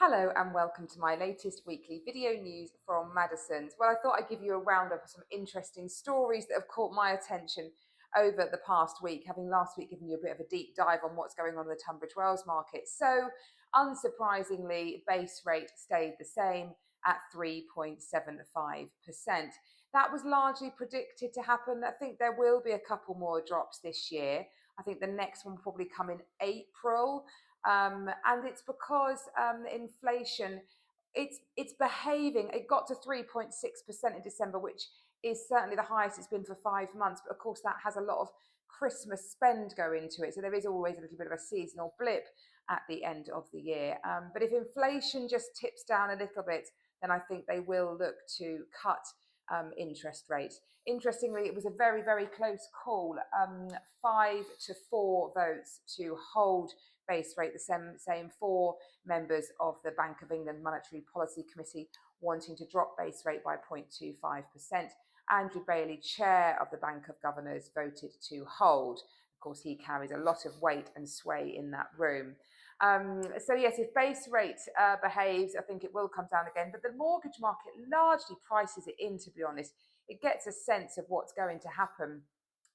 Hello and welcome to my latest weekly video news from Madison's. Well, I thought I'd give you a roundup of some interesting stories that have caught my attention over the past week, having last week given you a bit of a deep dive on what's going on in the Tunbridge Wells market. So, unsurprisingly, base rate stayed the same at 3.75%. That was largely predicted to happen. I think there will be a couple more drops this year. I think the next one will probably come in April. And it's because inflation, it's behaving. It got to 3.6% in December, which is certainly the highest it's been for 5 months. But of course, that has a lot of Christmas spend go into it, so there is always a little bit of a seasonal blip at the end of the year. But if inflation just tips down a little bit, then I think they will look to cut interest rates. Interestingly, it was a very, very close call, 5 to 4 votes to hold base rate the same 4 members of the Bank of England Monetary Policy Committee wanting to drop base rate by 0.25%. Andrew Bailey, chair of the Bank of Governors, voted to hold. Of course, he carries a lot of weight and sway in that room. So yes, if base rate behaves, I think it will come down again. But the mortgage market largely prices it in, to be honest. It gets a sense of what's going to happen.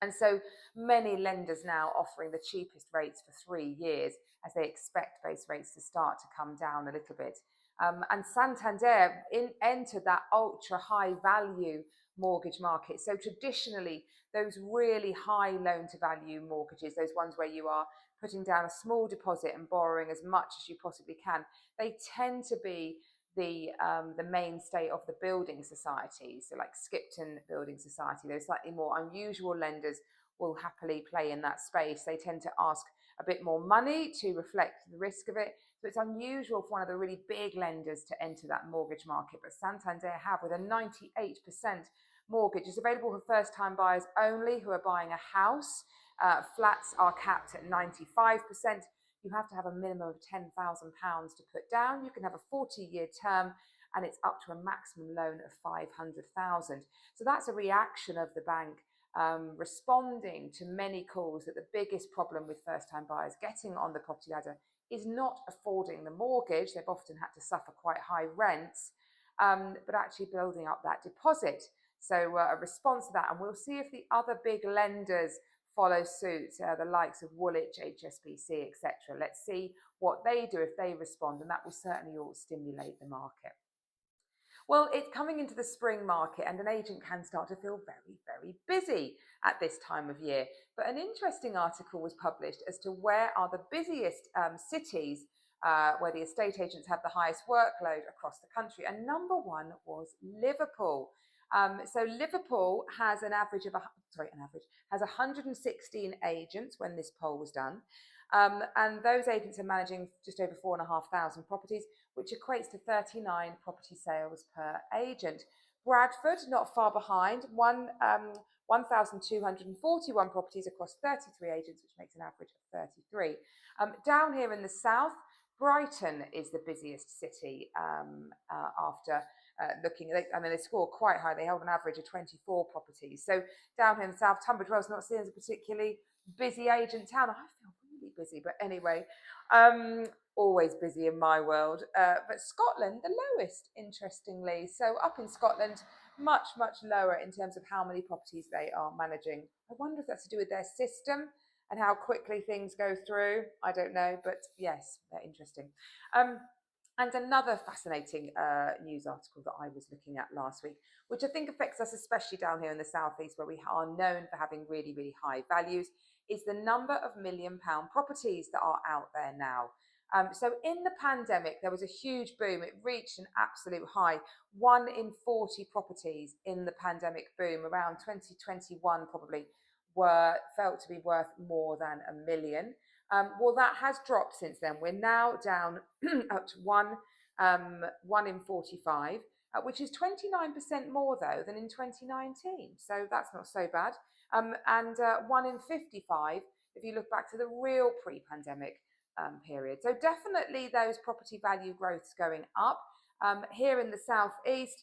And so many lenders now offering the cheapest rates for 3 years as they expect base rates to start to come down a little bit. And Santander entered that ultra high value mortgage market. So traditionally, those really high loan to value mortgages, those ones where you are putting down a small deposit and borrowing as much as you possibly can, they tend to be the mainstay of the building societies, so like Skipton Building Society. Those slightly more unusual lenders will happily play in that space. They tend to ask a bit more money to reflect the risk of it. So it's unusual for one of the really big lenders to enter that mortgage market. But Santander have, with a 98% mortgage, is available for first-time buyers only who are buying a house. Flats are capped at 95%. You have to have a minimum of £10,000 to put down. You can have a 40-year term, and it's up to a maximum loan of 500,000. So that's a reaction of the bank responding to many calls that the biggest problem with first-time buyers getting on the property ladder is not affording the mortgage. They've often had to suffer quite high rents, but actually building up that deposit. So a response to that, and we'll see if the other big lenders follow suit, the likes of Woolwich, HSBC, etc. Let's see what they do if they respond, and that will certainly all stimulate the market. Well, it's coming into the spring market, and an agent can start to feel very, very busy at this time of year. But an interesting article was published as to where are the busiest cities where the estate agents have the highest workload across the country. And number one was Liverpool. So Liverpool has has 116 agents when this poll was done. And those agents are managing just over 4,500 properties, which equates to 39 property sales per agent. Bradford, not far behind, 1,241 properties across 33 agents, which makes an average of 33. Down here in the south, Brighton is the busiest city after looking at it. I mean, they score quite high. They hold an average of 24 properties. So down here in the south, Tunbridge Wells not seen as a particularly busy agent town. I feel really busy, but anyway, always busy in my world. But Scotland, the lowest, interestingly. So up in Scotland, much, much lower in terms of how many properties they are managing. I wonder if that's to do with their system and how quickly things go through. I don't know, but yes, they're interesting. And another fascinating news article that I was looking at last week, which I think affects us especially down here in the southeast, where we are known for having really, really high values, is the number of £1 million properties that are out there now. So in the pandemic, there was a huge boom. It reached an absolute high. 1 in 40 properties in the pandemic boom around 2021 probably were felt to be worth more than £1 million. Well, that has dropped since then. We're now down up to one in 45, which is 29% more though than in 2019. So that's not so bad. And 1 in 55 if you look back to the real pre-pandemic period. So definitely those property value growths going up. Here in the southeast,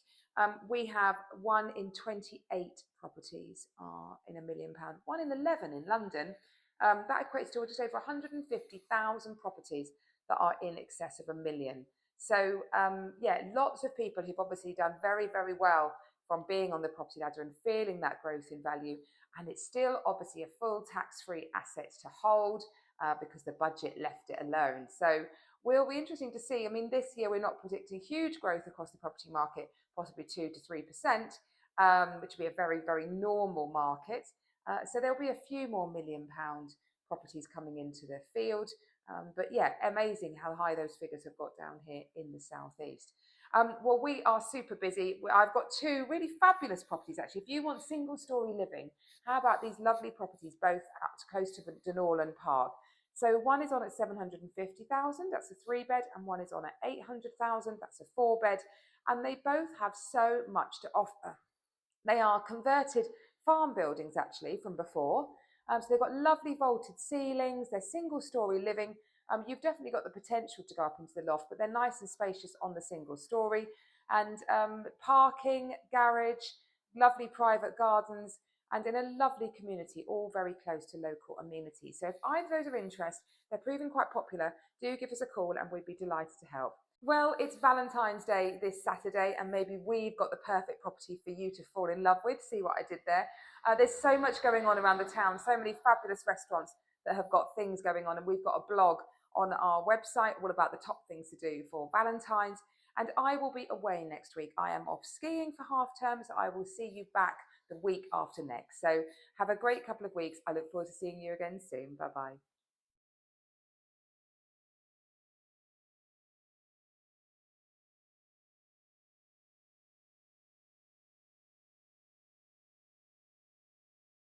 we have 1 in 28 properties are in £1 million, 1 in 11 in London. That equates to just over 150,000 properties that are in excess of £1 million. So yeah, lots of people who've obviously done very, very well from being on the property ladder and feeling that growth in value. And it's still obviously a full tax-free asset to hold because the budget left it alone. So will be interesting to see. I mean, this year we're not predicting huge growth across the property market, possibly 2 to 3%, which will be a very, very normal market. So there'll be a few more £1 million properties coming into the field. But yeah, amazing how high those figures have got down here in the southeast. Well, we are super busy. I've got two really fabulous properties actually. If you want single story living, how about these lovely properties both out close to Dunollen Park? So one is on at 750,000, that's a 3 bed, and one is on at 800,000, that's a 4 bed, and they both have so much to offer. They are converted farm buildings actually from before. So they've got lovely vaulted ceilings, they're single story living. You've definitely got the potential to go up into the loft, but they're nice and spacious on the single story. And parking, garage, lovely private gardens, and in a lovely community, all very close to local amenities. So if either of those are of interest, they're proving quite popular, do give us a call and we'd be delighted to help. Well, it's Valentine's Day this Saturday, and maybe we've got the perfect property for you to fall in love with. See what I did there? There's so much going on around the town, so many fabulous restaurants that have got things going on, and we've got a blog on our website all about the top things to do for Valentine's. And I will be away next week. I am off skiing for half term, so I will see you back the week after next. So have a great couple of weeks. I look forward to seeing you again soon. Bye bye.